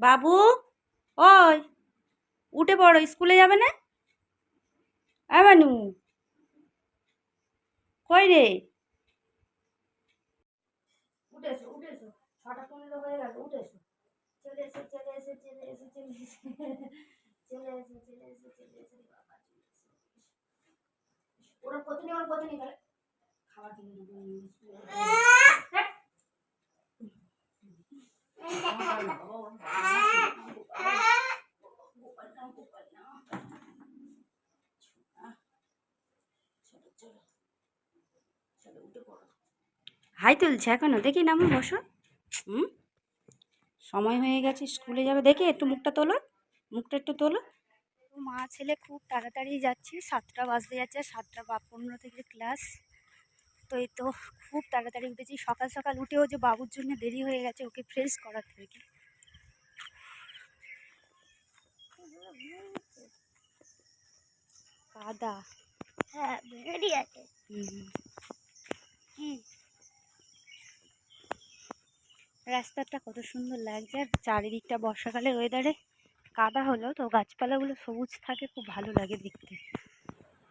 বাবু, ওই উঠে পড়ো, স্কুলে যাবে না? মানু, কই রে? উঠে এসো, উঠে এসো। 6টা 15 হয়ে গেল, উঠে এসো। চলে এসো, চলে এসো, চলে এসো, চলে এসো, চলে এসো, চলে এসো, চলে এসো, বাবা চলে এসো। ওরা কতনি, ওরা কতনি গেলে খাবার কিনে দেবো স্কুলে। হাই তুলছে এখনো, দেখি নামো, বসো। হুম, সময় হয়ে গেছে, স্কুলে যাবে। দেখে একটু মুখটা তোলো, মুখটা একটু তোলো। মা ছেলে খুব তাড়াতাড়ি যাচ্ছে, 7টা বাজতে যাচ্ছে, 7টা 15 থেকে ক্লাস। তো এই তো খুব তাড়াতাড়ি উঠেছি, সকাল সকাল উঠেও যে বাবুর জন্য দেরি হয়ে গেছে ওকে ফ্রেশ করার থেকে। কাদা, হ্যাঁ রেডি আছে। রাস্তাটা কত সুন্দর লাগছে, আর চারিদিকটা বর্ষাকালের ওয়েদারে কাদা হলো তো গাছপালাগুলো সবুজ থাকে, খুব ভালো লাগে দেখতে।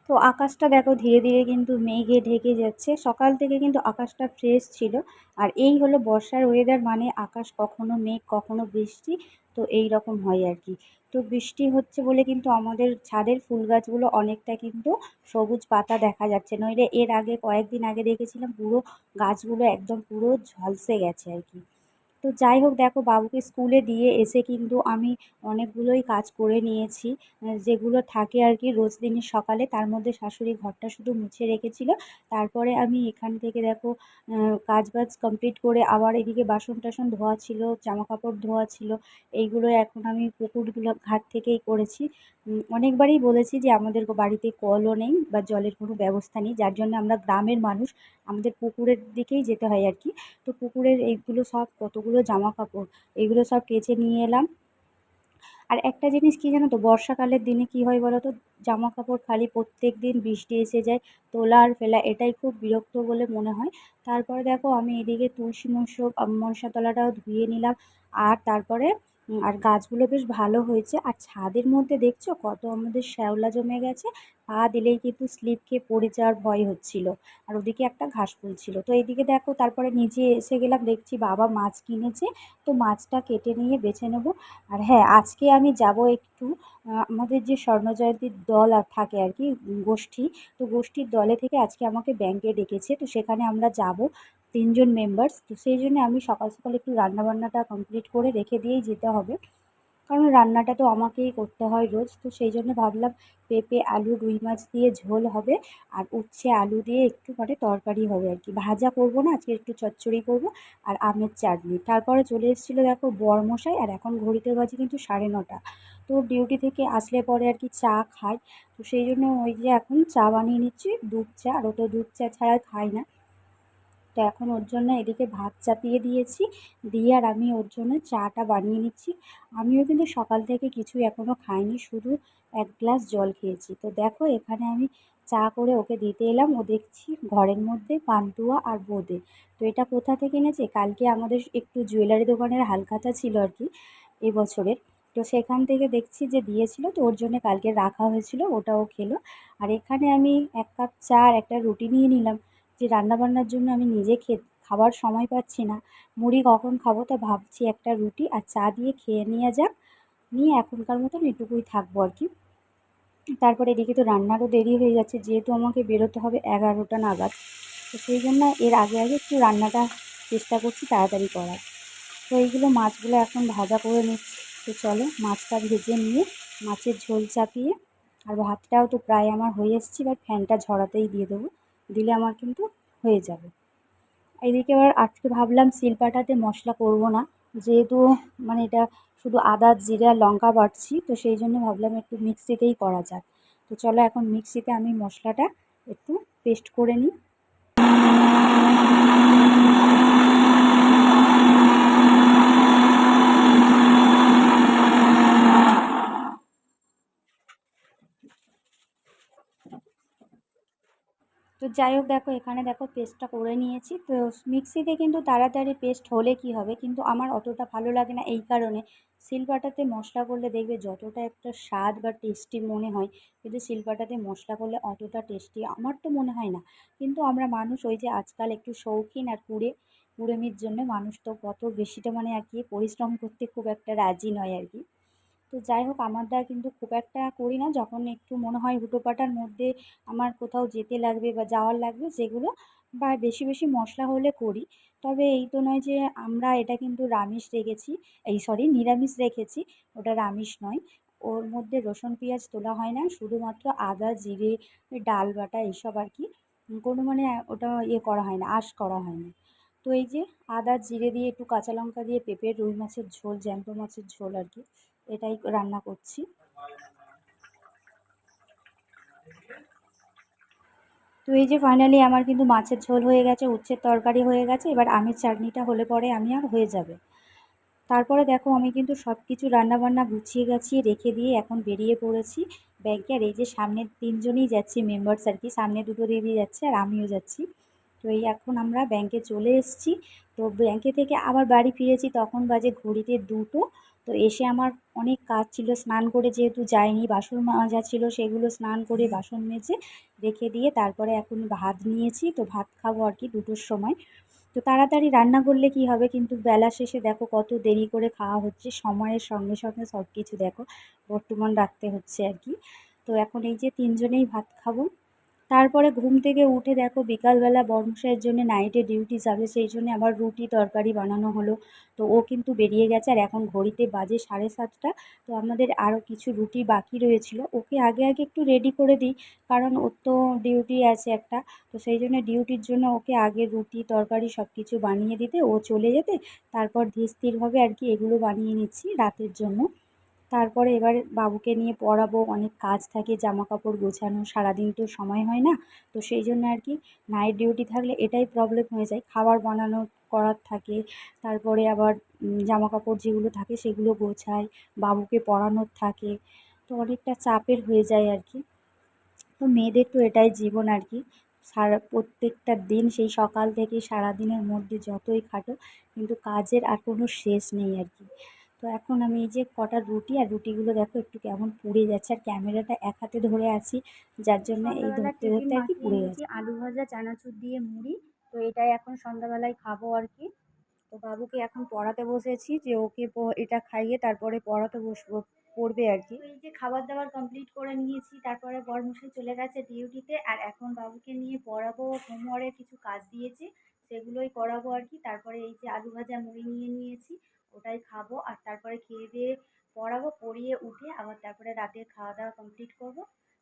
তো আকাশটা দেখো ধীরে ধীরে কিন্তু মেঘে ঢেকে যাচ্ছে। সকাল থেকে কিন্তু আকাশটা ফ্রেশ ছিল। আর এই হলো বর্ষার ওয়েদার, মানে আকাশ কখনো মেঘ কখনো বৃষ্টি, তো এই রকম হয় আর কি। তো বৃষ্টি হচ্ছে বলে কিন্তু আমাদের ছাদের ফুল গাছগুলো অনেকটা কিন্তু সবুজ পাতা দেখা যাচ্ছে, নইলে এর আগে কয়েকদিন আগে দেখেছিলাম পুরো গাছগুলো একদম পুরো ঝলসে গেছে আর কি। তো যাই হোক, দেখো বাবুকে স্কুলে দিয়ে এসে কিন্তু আমি অনেকগুলোই কাজ করে নিয়েছি, যেগুলো থাকে আর কি রোজ দিনের সকালে। তার মধ্যে শাশুড়ি ঘরটা শুধু মুছে রেখেছিল। তারপরে আমি এখান থেকে দেখো কাজ বাজ কমপ্লিট করে আবার এদিকে বাসন টাসন ধোয়া ছিল, জামা কাপড় ধোয়া ছিল, এইগুলো এখন আমি পুকুরগুলো ঘাট থেকেই করেছি। অনেকবারই বলেছি যে আমাদের বাড়িতে কলও নেই বা জলের কোনো ব্যবস্থা নেই, যার জন্য আমরা গ্রামের মানুষ, আমাদের পুকুরের দিকেই যেতে হয় আর কি। তো পুকুরের এইগুলো সব কতগুলো জামা কাপড়, এগুলো সব কেচে নিয়ে এলাম। আর একটা জিনিস কি জানো তো, বর্ষাকালের দিনে কি হয় বলো তো, জামা কাপড় খালি প্রত্যেক দিন বৃষ্টি এসে যায়, তোলা আর ফেলা, এটাই খুব বিরক্ত বলে মনে হয়। তারপরে দেখো আমি এদিকে তুলসী মনসা তলাটাও ধুয়ে নিলাম। আর তারপরে আর গাছগুলো বেশ ভালো হয়েছে। আর ছাদের মধ্যে দেখছো কত আমাদের শ্যাওলা জমে গেছে, পা দিলেই কিন্তু স্লিপ খেয়ে পড়ে যাওয়ার ভয় হচ্ছিল। আর ওদিকে একটা ঘাস ফুল ছিল। তো এইদিকে দেখো তারপরে নিচে এসে গেলাম, দেখছি বাবা মাছ কিনেছে, তো মাছটা কেটে নিয়ে বেছে নেবো। আর হ্যাঁ, আজকে আমি যাব একটু আমাদের যে স্বর্ণজয়ন্তীর দল আর থাকে আর কি, গোষ্ঠী, তো গোষ্ঠীর দলে থেকে আজকে আমাকে ব্যাংকে ডেকেছে, তো সেখানে আমরা যাব 3জন মেম্বার্স। তো সেই জন্য আমি সকাল সকাল একটু রান্নাবান্নাটা কমপ্লিট করে রেখে দিয়েই যেতে হবে, কারণ রান্নাটা তো আমাকেই করতে হয় রোজ। তো সেই জন্য ভাবলাম পেঁপে আলু রুই মাছ দিয়ে ঝোল হবে, আর উচ্ছে আলু দিয়ে একটু মানে তরকারি হবে আর কি, ভাজা করবো না আজকে, একটু চচ্চড়ি করবো আর আমের চাটনি। তারপরে চলে এসেছিলো দেখো বরমশাই, আর এখন ঘড়িতে বাজে কিন্তু 9:30। তো ডিউটি থেকে আসলে পরে আর কি চা খায়, তো সেই জন্য ওই যে এখন চা বানিয়ে নিচ্ছি, দুধ চা, আর ও তো দুধ চা ছাড়া খায় না। তো এখন ওর জন্য এদিকে ভাত চাপিয়ে দিয়েছি, দিয়ে আর আমি ওর জন্য চাটা বানিয়ে নিচ্ছি। আমিও কিন্তু সকাল থেকে কিছু এখনও খাইনি, শুধু 1 গ্লাস জল খেয়েছি। তো দেখো এখানে আমি চা করে ওকে দিতে এলাম, ও দেখছি ঘরের মধ্যে পান্তুয়া আর বোঁদে। তো এটা কোথা থেকে এনেছে, কালকে আমাদের একটু জুয়েলারি দোকানের হালখাতা ছিল আর কি এবছরের, তো সেখান থেকে দেখছি যে দিয়েছিল, তো ওর জন্য কালকে রাখা হয়েছিল, ওটাও খেলো। আর এখানে আমি 1 কাপ চা আর একটা রুটি নিয়ে নিলাম, যে রান্নাবান্নার জন্য আমি নিজে খাবার সময় পাচ্ছি না, মুড়ি কখন খাবো, তা ভাবছি একটা রুটি আর চা দিয়ে খেয়ে নেওয়া যাক, নিয়ে এখনকার মতন এটুকুই থাকবো আর কি। তারপরে এদিকে তো রান্নারও দেরি হয়ে যাচ্ছে, যেহেতু আমাকে বেরোতে হবে 11টা নাগাদ, তো সেই জন্য এর আগে আগে একটু রান্নাটা চেষ্টা করছি তাড়াতাড়ি করার। তো এইগুলো মাছগুলো এখন ভাজা করে নিচ্ছি। তো চলো মাছটা ভেজে নিয়ে মাছের ঝোল চাপিয়ে, আর ভাতটাও তো প্রায় আমার হয়ে এসেছে, এবার ফ্যানটা ঝরাতেই দিয়ে দেবো, দিলে আমার কিন্তু হয়ে যাবে। এদিকে আবার আজকে ভাবলাম শিলপাটাতে মশলা করব না, যেহেতু মানে এটা শুধু আদা জিরা লঙ্কা বাটছি, তো সেই জন্য ভাবলাম একটু মিক্সিতেই করা যাক। তো চলো এখন মিক্সিতে আমি মশলাটা একটু পেস্ট করে নিই। তো যাই হোক দেখো এখানে দেখো পেস্টটা করে নিয়েছি। তো মিক্সিতে কিন্তু তাড়াতাড়ি পেস্ট হলে কি হবে, কিন্তু আমার অতটা ভালো লাগে না এই কারণে, শিলপাটাতে মশলা করলে দেখবে যতটা একটা স্বাদ বা টেস্টি মনে হয়, কিন্তু শিলপাটাতে মশলা করলে অতটা টেস্টি আমার তো মনে হয় না। কিন্তু আমরা মানুষ ওই যে আজকাল একটু শৌখিন, আর কুড়েমির জন্য মানুষ তো কত বেশিটা মানে আর কি পরিশ্রম করতে খুব একটা রাজি নয় আর কি। তো যাই হোক আমার দ্বারা কিন্তু খুব একটা করি না, যখন একটু মনে হয় হুটোপাটার মধ্যে আমার কোথাও যেতে লাগবে বা যাওয়ার লাগবে সেগুলো, বা বেশি বেশি মশলা হলে করি। তবে এই তো নয় যে আমরা এটা কিন্তু আমিষ রেখেছি, এই সরি নিরামিষ রেখেছি, ওটা আমিষ নয়। ওর মধ্যে রসুন পেঁয়াজ তোলা হয় না, শুধুমাত্র আদা জিরে ডাল বাটা এইসব আর কি। কোনো মানে ওটা করা হয় না, করা হয় না। তো এই যে আদা জিরে দিয়ে একটু কাঁচা লঙ্কা দিয়ে পেঁপে রুই মাছের ঝোল, জ্যান্ত মাছের ঝোল আর কি, এটাই রান্না করছি। তো এই যে ফাইনালি আমার কিন্তু মাছের ঝোল হয়ে গেছে, উচ্ছের তরকারি হয়ে গেছে, এবার আমের চাটনিটা হলে পরে আমি আর হয়ে যাবে। তারপরে দেখো আমি কিন্তু সব কিছু রান্নাবান্না গুছিয়ে গাছিয়ে রেখে দিয়ে এখন বেরিয়ে পড়েছি ব্যাংকে। আর এই যে সামনের তিনজনই যাচ্ছি মেম্বার্স আর কি, সামনে দুটো দিদি যাচ্ছে আর আমিও যাচ্ছি। তো এই এখন আমরা ব্যাংকে চলে এসেছি। তো ব্যাংকে থেকে আবার বাড়ি ফিরেছি, তখন বাজে ঘড়িতে 2টো। তো এসে আমার অনেক কাজ ছিল, স্নান করে যেহেতু যাইনি, বাসন মাজা ছিল সেগুলো স্নান করে বাসন মেজে রেখে দিয়ে তারপরে এখন ভাত নিয়েছি, তো ভাত খাবো আর কি 2টোর সময়। তো তাড়াতাড়ি রান্না করলে কি হবে, কিন্তু বেলা শেষে দেখো কত দেরি করে খাওয়া হচ্ছে, সময়ের সঙ্গে সঙ্গে সব কিছু দেখো বর্তমান রাখতে হচ্ছে আর কি। তো এখন এই যে তিনজনেই ভাত খাবো। তারপরে ঘুম থেকে উঠে দেখো বিকালবেলা বর্মশাইয়ের জন্য নাইটে ডিউটি যাবে, সেই জন্য আবার রুটি তরকারি বানানো হলো। তো ও কিন্তু বেরিয়ে গেছে, আর এখন ঘড়িতে বাজে 7:30। তো আমাদের আরও কিছু রুটি বাকি রয়েছিল, ওকে আগে আগে একটু রেডি করে দিই, কারণ ওর তো ডিউটি আছে একটা। তো সেই জন্য ডিউটির জন্য ওকে আগে রুটি তরকারি সব কিছু বানিয়ে দিতে, ও চলে যেতে তারপর ধীর স্থিরভাবে আর কি এগুলো বানিয়ে নিচ্ছি রাতের জন্য। তারপরে এবার বাবুকে নিয়ে পড়াবো, অনেক কাজ থাকে, জামা কাপড় গোছানো, সারাদিন তো সময় হয় না। তো সেই জন্য আর কি নাইট ডিউটি থাকলে এটাই প্রবলেম হয়ে যায়, খাবার বানানো করার থাকে, তারপরে আবার জামা কাপড় যেগুলো থাকে সেগুলো গোছায়, বাবুকে পড়ানোর থাকে, তো অনেকটা চাপের হয়ে যায় আর কি। তো মেয়েদের তো এটাই জীবন আর কি, প্রত্যেকটা দিন সেই সকাল থেকে সারাদিনের মধ্যে যতই খাটো, কিন্তু কাজের আর কোনো শেষ নেই আর কি। তো এখন আমি এই যে কটা রুটি, আর রুটিগুলো দেখো একটু কেমন পুড়ে যাচ্ছে, আর ক্যামেরাটা এক হাতে ধরে আছি যার জন্য এই ধরতে ধরতে আর কি পুড়ে যাচ্ছে। আলু ভাজা চানাচুর দিয়ে মুড়ি, তো এটাই এখন সন্ধ্যাবেলায় খাবো আর কি। তো বাবুকে এখন পড়াতে বসেছি, যে ওকে এটা খাইয়ে তারপরে পড়াতে বসবো, পড়বে আর কি। তো এই যে খাবার দাবার কমপ্লিট করে নিয়েছি, তারপরে বরমশাই চলে গেছে ডিউটিতে, আর এখন বাবুকে নিয়ে পড়াবো, হোমওয়ার্কের কিছু কাজ দিয়েছে সেগুলোই করাবো আর কি। তারপরে এই যে আলু ভাজা মুড়ি নিয়ে নিয়েছি, ওটাই খাবো, আর তারপরে খেয়ে দিয়ে পড়াবো, পড়িয়ে উঠে আবার তারপরে রাতের খাওয়া দাওয়া কমপ্লিট করব,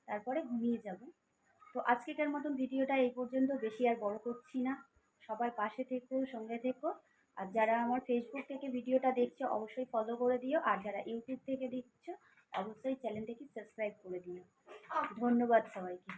তারপরে ঘুমিয়ে যাব। তো আজকেকার মতন ভিডিওটা এই পর্যন্ত, বেশি আর বড় করছি না। সবাই পাশে থেকো, সঙ্গে থেকো। আর যারা আমার ফেসবুক থেকে ভিডিওটা দেখছো অবশ্যই ফলো করে দিও, আর যারা ইউটিউব থেকে দেখছো অবশ্যই চ্যানেলটাকে সাবস্ক্রাইব করে দিও। ধন্যবাদ সবাইকে।